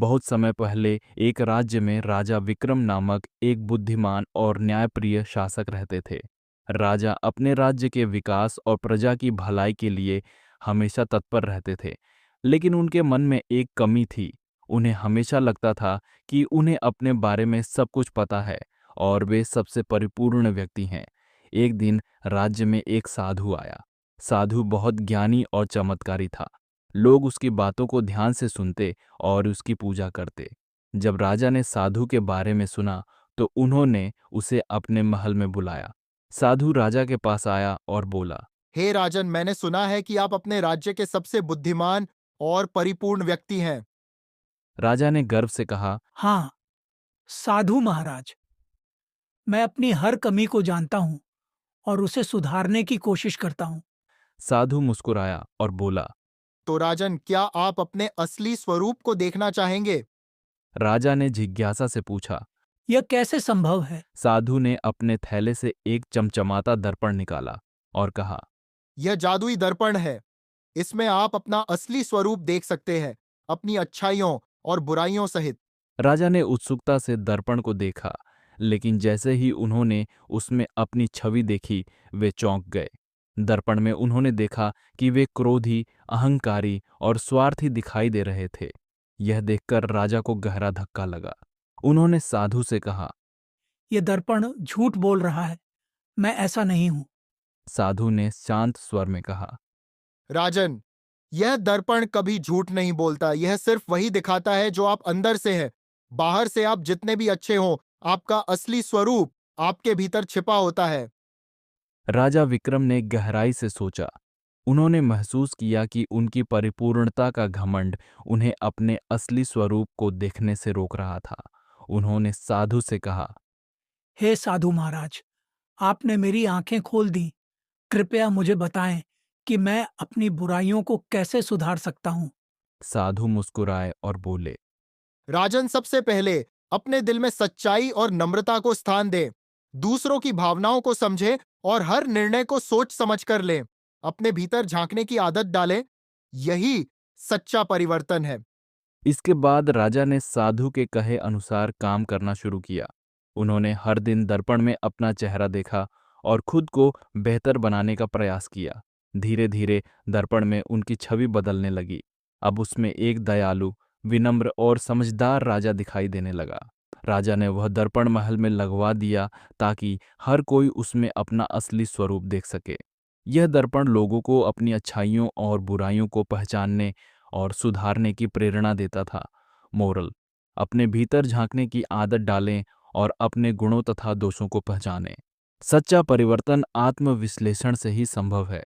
बहुत समय पहले एक राज्य में राजा विक्रम नामक एक बुद्धिमान और न्यायप्रिय शासक रहते थे। राजा अपने राज्य के विकास और प्रजा की भलाई के लिए हमेशा तत्पर रहते थे, लेकिन उनके मन में एक कमी थी। उन्हें हमेशा लगता था कि उन्हें अपने बारे में सब कुछ पता है और वे सबसे परिपूर्ण व्यक्ति हैं। एक दिन राज्य में एक साधु आया। साधु बहुत ज्ञानी और चमत्कारी था। लोग उसकी बातों को ध्यान से सुनते और उसकी पूजा करते। जब राजा ने साधु के बारे में सुना तो उन्होंने उसे अपने महल में बुलाया। साधु राजा के पास आया और बोला, हे राजन, मैंने सुना है कि आप अपने राज्य के सबसे बुद्धिमान और परिपूर्ण व्यक्ति हैं। राजा ने गर्व से कहा, हाँ, साधु महाराज, मैं अपनी हर कमी को जानता हूँ और उसे सुधारने की कोशिश करता हूँ। साधु मुस्कुराया और बोला। तो राजन, क्या आप अपने असली स्वरूप को देखना चाहेंगे? राजा ने जिज्ञासा से पूछा। यह कैसे संभव है? साधु ने अपने थैले से एक चमचमाता दर्पण निकाला और कहा, यह जादुई दर्पण है। इसमें आप अपना असली स्वरूप देख सकते हैं, अपनी अच्छाइयों और बुराइयों सहित। राजा ने उत्सुकता से दर्पण को देखा, लेकिन जैसे ही उन्होंने उसमें अपनी छवि देखी, वे चौंक गए। दर्पण में उन्होंने देखा कि वे क्रोधी, अहंकारी और स्वार्थी दिखाई दे रहे थे। यह देखकर राजा को गहरा धक्का लगा। उन्होंने साधु से कहा। यह दर्पण झूठ बोल रहा है। मैं ऐसा नहीं हूँ। साधु ने शांत स्वर में कहा। राजन, यह दर्पण कभी झूठ नहीं बोलता। यह सिर्फ वही दिखाता है जो आप अंदर से हैं। बाहर से आप जितने भी अच्छे हों, आपका असली स्वरूप आपके भीतर छिपा होता है। राजा विक्रम ने गहराई से सोचा। उन्होंने महसूस किया कि उनकी परिपूर्णता का घमंड उन्हें अपने असली स्वरूप को देखने से रोक रहा था। उन्होंने साधु से कहा, हे साधु महाराज, आपने मेरी आंखें खोल दी। कृपया मुझे बताएं कि मैं अपनी बुराइयों को कैसे सुधार सकता हूँ। साधु मुस्कुराए और बोले, राजन, सबसे पहले अपने दिल में सच्चाई और नम्रता को स्थान दें। दूसरों की भावनाओं को समझें और हर निर्णय को सोच समझ कर लें। अपने भीतर झांकने की आदत डालें। यही सच्चा परिवर्तन है। इसके बाद राजा ने साधु के कहे अनुसार काम करना शुरू किया। उन्होंने हर दिन दर्पण में अपना चेहरा देखा और खुद को बेहतर बनाने का प्रयास किया। धीरे धीरे दर्पण में उनकी छवि बदलने लगी। अब उसमें एक दयालु, विनम्र और समझदार राजा दिखाई देने लगा। राजा ने वह दर्पण महल में लगवा दिया ताकि हर कोई उसमें अपना असली स्वरूप देख सके। यह दर्पण लोगों को अपनी अच्छाइयों और बुराइयों को पहचानने और सुधारने की प्रेरणा देता था। मोरल: अपने भीतर झांकने की आदत डालें और अपने गुणों तथा दोषों को पहचानें। सच्चा परिवर्तन आत्मविश्लेषण से ही संभव है।